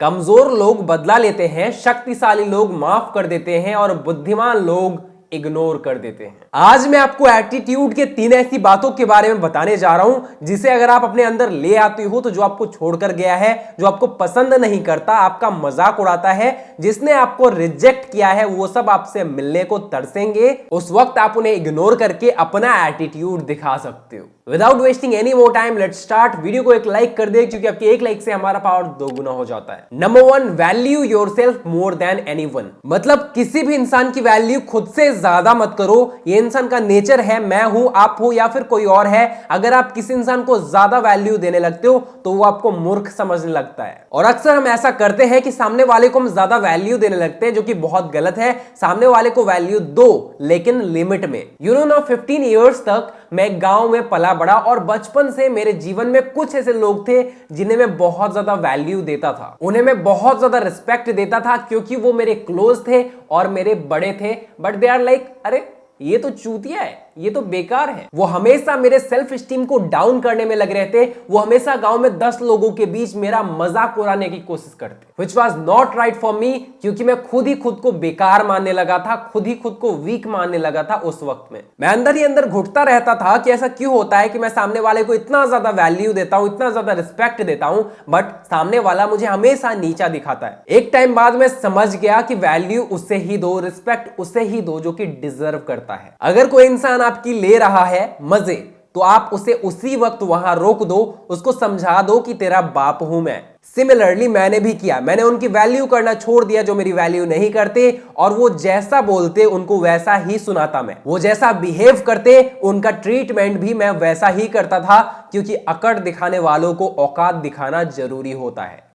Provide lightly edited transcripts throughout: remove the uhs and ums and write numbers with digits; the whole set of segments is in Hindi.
कमजोर लोग बदला लेते हैं, शक्तिशाली लोग माफ कर देते हैं और बुद्धिमान लोग इग्नोर कर देते हैं। आज मैं आपको एटीट्यूड के 3 ऐसी बातों के बारे में बताने जा रहा हूं जिसे अगर आप अपने अंदर ले आते हो तो जो आपको छोड़कर गया है, जो आपको पसंद नहीं करता, आपका मजाक उड़ाता है, जिसने आपको रिजेक्ट किया है, वो सब आपसे मिलने को तरसेंगे। उस वक्त आप उन्हें इग्नोर करके अपना एटीट्यूड दिखा सकते हो। Without wasting any more time let's start. Video को एक लाइक कर दे क्योंकि आपके एक लाइक से हमारा पावर 2 गुना हो जाता है। Number 1, value yourself more than anyone. मतलब किसी भी इंसान की वैल्यू खुद से ज्यादा मत करो। ये इंसान का नेचर है, मैं हूं, आप हो या फिर कोई और है। अगर आप किसी इंसान को ज्यादा वैल्यू देने लगते हो तो वो आपको मूर्ख समझने लगता है। और अक्सर हम ऐसा करते हैं कि सामने वाले को हम ज्यादा वैल्यू देने लगते हैं, जो कि बहुत गलत है। सामने वाले को वैल्यू दो, लेकिन लिमिट में। यू नो ना, 15 ईयर्स तक मैं गांव में पला बड़ा और बचपन से मेरे जीवन में कुछ ऐसे लोग थे जिन्हें मैं बहुत ज्यादा वैल्यू देता था, उन्हें मैं बहुत ज्यादा रिस्पेक्ट देता था क्योंकि वो मेरे क्लोज थे और मेरे बड़े थे। बट दे आर लाइक, अरे ये तो चूतिया है, ये तो बेकार है। वो हमेशा मेरे सेल्फ स्टीम को डाउन करने में लग रहे थे। वो हमेशा गांव में 10 लोगों के बीच मेरा मजाक उड़ाने की कोशिश करते, which was not right for me, क्योंकि मैं खुद ही खुद को बेकार मानने लगा था, खुद ही खुद को वीक मानने लगा था। उस वक्त में मैं अंदर ही अंदर घुटता रहता था कि ऐसा क्यों होता है कि मैं सामने वाले को इतना ज्यादा वैल्यू देता हूं, इतना ज्यादा रिस्पेक्ट देता हूं, बट सामने वाला मुझे हमेशा नीचा दिखाता है। एक टाइम बाद मैं समझ गया कि वैल्यू उससे ही दो, रिस्पेक्ट उससे ही दो जो कि डिजर्व करता है। अगर कोई इंसान आपकी ले रहा है मजे, तो आप उसे उसी वक्त वहां रोक दो, उसको समझा दो कि तेरा बाप हूं मैं। सिमिलरली मैंने भी किया, मैंने उनकी वैल्यू करना छोड़ दिया जो मेरी वैल्यू नहीं करते, और वो जैसा बोलते उनको वैसा ही सुनाता मैं। वो जैसा बिहेव करते उनका ट्रीटमेंट भी मैं वैसा ही करता था, क्योंकि अकड़ दिखाने वालों को औकात दिखाना जरूरी होता है।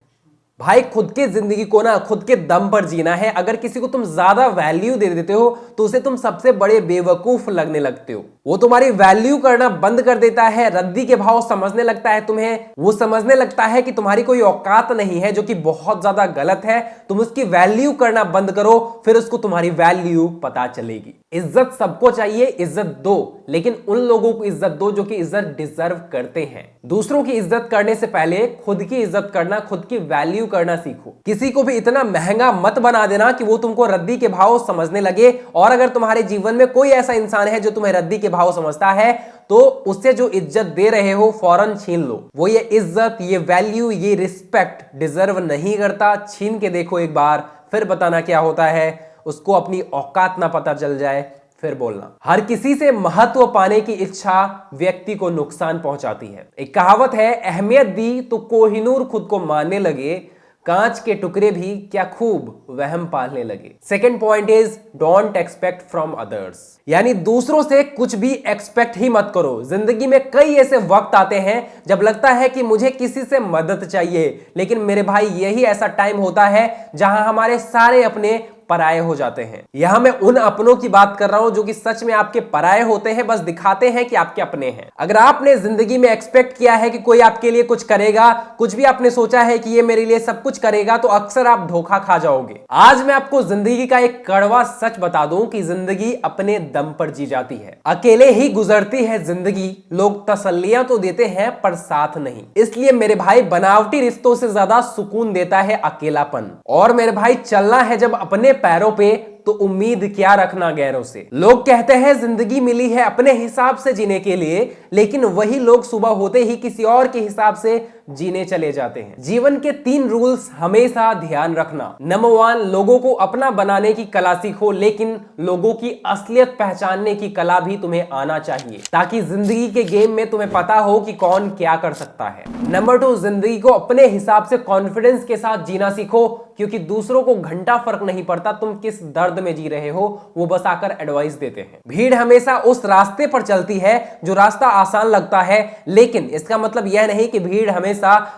भाई खुद की जिंदगी को ना खुद के दम पर जीना है। अगर किसी को तुम ज्यादा वैल्यू दे देते हो तो उसे तुम सबसे बड़े बेवकूफ लगने लगते हो। वो तुम्हारी वैल्यू करना बंद कर देता है, रद्दी के भाव समझने लगता है तुम्हें। वो समझने लगता है कि तुम्हारी कोई औकात नहीं है, जो कि बहुत ज्यादा गलत है। तुम उसकी वैल्यू करना बंद करो, फिर उसको तुम्हारी वैल्यू पता चलेगी। इज्जत सबको चाहिए, इज्जत दो, लेकिन उन लोगों को इज्जत दो जो कि इज्जत डिजर्व करते हैं। दूसरों की इज्जत करने से पहले खुद की इज्जत करना, खुद की वैल्यू करना सीखो। किसी को भी इतना महंगा मत बना देना कि वो तुमको रद्दी के भाव समझने लगे। और अगर तुम्हारे जीवन में कोई ऐसा इंसान है जो तुम्हें रद्दी के भाव समझता है, तो उससे जो इज्जत दे रहे हो फौरन छीन लो। वो ये इज्जत, ये वैल्यू, ये रिस्पेक्ट डिजर्व नहीं करता। छीन के देखो एक बार, फिर बताना क्या होता है। उसको अपनी औकात ना पता चल जाए फिर बोलना। हर किसी से महत्व पाने की इच्छा व्यक्ति को नुकसान पहुंचाती है। एक कहावत है, अहमियत दी तो कोहिनूर खुद को मानने लगे, कांच के टुकड़े भी क्या खूब वहम पालने लगे। Second point is don't expect from others, यानी दूसरों से कुछ भी एक्सपेक्ट ही मत करो। जिंदगी में कई ऐसे वक्त आते हैं जब लगता है कि मुझे किसी से मदद चाहिए, लेकिन मेरे भाई यही ऐसा टाइम होता है जहां हमारे सारे अपने पराये हो जाते हैं। यहां मैं उन अपनों की बात कर रहा हूं जो कि सच में आपके पराये होते हैं, बस दिखाते हैं कि आपके अपने हैं। अगर आपने जिंदगी में एक्सपेक्ट किया है कि कोई आपके लिए कुछ करेगा, कुछ भी आपने सोचा है कि ये मेरे लिए सब कुछ करेगा, तो अक्सर आप धोखा खा जाओगे। आज मैं आपको जिंदगी का एक कड़वा सच बता दूं कि जिंदगी अपने दम पर जी जाती है, अकेले ही गुजरती है जिंदगी। लोग तसल्लियां तो देते हैं पर साथ नहीं। इसलिए मेरे भाई, बनावटी रिश्तों से ज्यादा सुकून देता है अकेलापन। और मेरे भाई, चलना है जब अपने पैरों पे तो उम्मीद क्या रखना गैरों से। लोग कहते हैं जिंदगी मिली है अपने हिसाब से जीने के लिए, लेकिन वही लोग सुबह होते ही किसी और के हिसाब से जीने चले जाते हैं। जीवन के 3 रूल्स हमेशा ध्यान रखना। नंबर 1, लोगों को अपना बनाने की कला सीखो, लेकिन लोगों की असलियत पहचानने की कला भी तुम्हें आना चाहिए, ताकि जिंदगी के गेम में तुम्हें पता हो कि कौन क्या कर सकता है। नंबर 2, जिंदगी को अपने हिसाब से कॉन्फिडेंस के साथ जीना सीखो, क्योंकि दूसरों को घंटा फर्क नहीं पड़ता तुम किस दर्द में जी रहे हो, वो बस आकर एडवाइस देते हैं। भीड़ हमेशा उस रास्ते पर चलती है जो रास्ता आसान लगता है, लेकिन इसका मतलब यह नहीं कि भीड़ हमेशा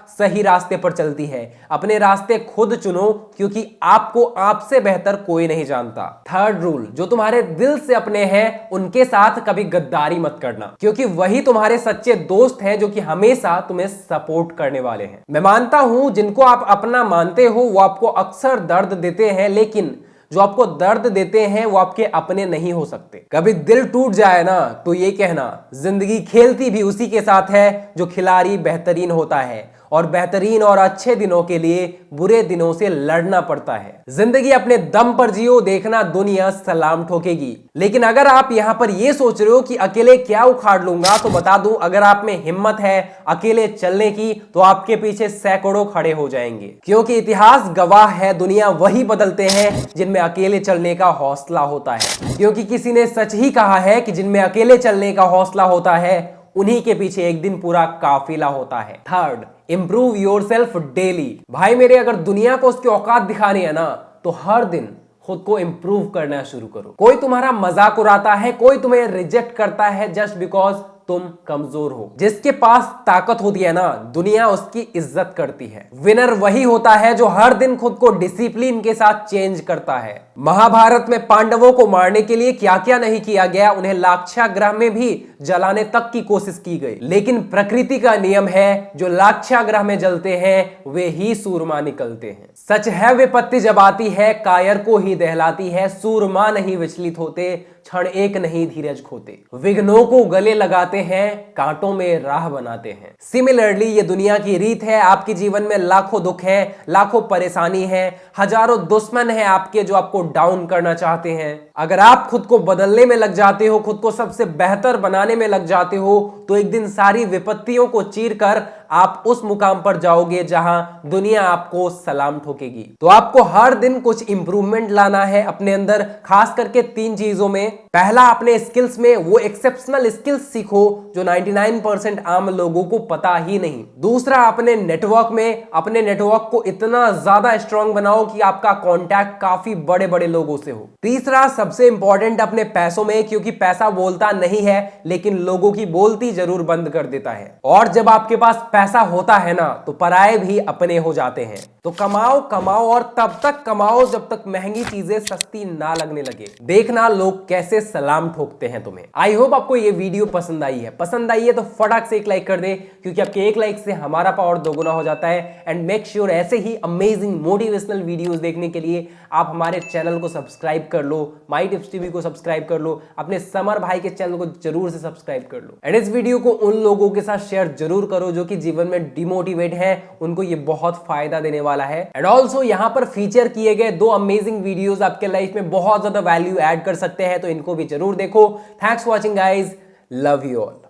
सही रास्ते पर चलती है। अपने रास्ते खुद चुनो, क्योंकि आपको आपसे बेहतर कोई नहीं जानता। थर्ड रूल, जो तुम्हारे दिल से अपने हैं उनके साथ कभी गद्दारी मत करना, क्योंकि वही तुम्हारे सच्चे दोस्त हैं जो कि हमेशा तुम्हें सपोर्ट करने वाले हैं। मैं मानता हूं जिनको आप अपना मानते हो वो आपको अक्सर दर्द देते हैं, लेकिन जो आपको दर्द देते हैं वो आपके अपने नहीं हो सकते। कभी दिल टूट जाए ना तो ये कहना, जिंदगी खेलती भी उसी के साथ है जो खिलाड़ी बेहतरीन होता है। और बेहतरीन और अच्छे दिनों के लिए बुरे दिनों से लड़ना पड़ता है। जिंदगी अपने दम पर जियो, देखना दुनिया सलाम ठोकेगी। लेकिन अगर आप यहां पर यह सोच रहे हो कि अकेले क्या उखाड़ लूंगा, तो बता दूं, अगर आप में हिम्मत है अकेले चलने की तो आपके पीछे सैकड़ों खड़े हो जाएंगे। क्योंकि इतिहास गवाह है, दुनिया वही बदलते हैं जिनमें अकेले चलने का हौसला होता है। क्योंकि किसी ने सच ही कहा है कि जिनमें अकेले चलने का हौसला होता है उन्हीं के पीछे एक दिन पूरा काफिला होता है। Third, improve yourself daily. भाई मेरे, अगर दुनिया को उसकी औकात दिखानी है ना, तो हर दिन खुद को इंप्रूव करना शुरू करो। कोई तुम्हारा मजाक उड़ाता है, कोई तुम्हें रिजेक्ट करता है जस्ट बिकॉज तुम कमजोर हो। जिसके पास ताकत होती है ना, दुनिया उसकी इज्जत करती है। विनर वही होता है जो हर दिन खुद को डिसिप्लिन के साथ चेंज करता है। महाभारत में पांडवों को मारने के लिए क्या क्या नहीं किया गया, उन्हें लाक्षागृह में भी जलाने तक की कोशिश की गई। लेकिन प्रकृति का नियम है, जो लाक्षागृह में जलते हैं वे ही सूरमा निकलते हैं। सच है, विपत्ति जब आती है कायर को ही दहलाती है। सूरमा नहीं विचलित होते, क्षण एक नहीं धीरज खोते। विघ्नों को गले लगाते हैं, कांटों में राह बनाते हैं। सिमिलरली ये दुनिया की रीत है। आपके जीवन में लाखों दुख हैं, लाखों परेशानी है, हजारों दुश्मन हैं आपके जो आपको डाउन करना चाहते हैं। अगर आप खुद को बदलने में लग जाते हो, खुद को सबसे बेहतर बनाने में लग जाते हो, तो एक दिन सारी विपत्तियों को चीरकर आप उस मुकाम पर जाओगे जहां दुनिया आपको सलाम ठोकेगी। तो आपको हर दिन कुछ इंप्रूवमेंट लाना है अपने अंदर, खास करके 3 चीजों में। पहला, अपने स्किल्स में वो एक्सेप्शनल स्किल्स सीखो जो 99% आम लोगों को पता ही नहीं। दूसरा, अपने नेटवर्क में अपने नेटवर्क को इतना ज्यादा स्ट्रांग बनाओ कि आपका कांटेक्ट काफी बड़े बड़े लोगों से हो। तीसरा, सबसे इंपॉर्टेंट, अपने पैसों में, क्योंकि पैसा बोलता नहीं है लेकिन लोगों की बोलती जरूर बंद कर देता है। और जब आपके पास पैसा होता है ना, तो पराये भी अपने हो जाते हैं। तो कमाओ कमाओ और तब तक कमाओ जब तक महंगी चीजें सस्ती ना लगने लगे। देखना लोग कैसे सलाम ठोकते हैं तुम्हें। आई होप आपको ये वीडियो पसंद आई है। पसंद आई है तो फटाक से एक लाइक कर दे, क्योंकि आपके एक लाइक से हमारा पावर दोगुना हो जाता है। एंड मेक श्योर ऐसे ही अमेजिंग मोटिवेशनल वीडियोस देखने के लिए आप हमारे चैनल को सब्सक्राइब कर लो, माई टिप्स टीवी को सब्सक्राइब कर लो, अपने समर भाई के चैनल को जरूर से सब्सक्राइब कर लो। एंड इस वीडियो को उन लोगों के साथ शेयर जरूर करो जो कि जीवन में डिमोटिवेट है, उनको ये बहुत फायदा देने वाला है। एंड ऑल्सो यहाँ पर फीचर किए गए 2 अमेजिंग वीडियोस आपके लाइफ में बहुत ज्यादा वैल्यू ऐड कर सकते हैं, तो इनको भी जरूर देखो। Thanks for watching guys, love you all.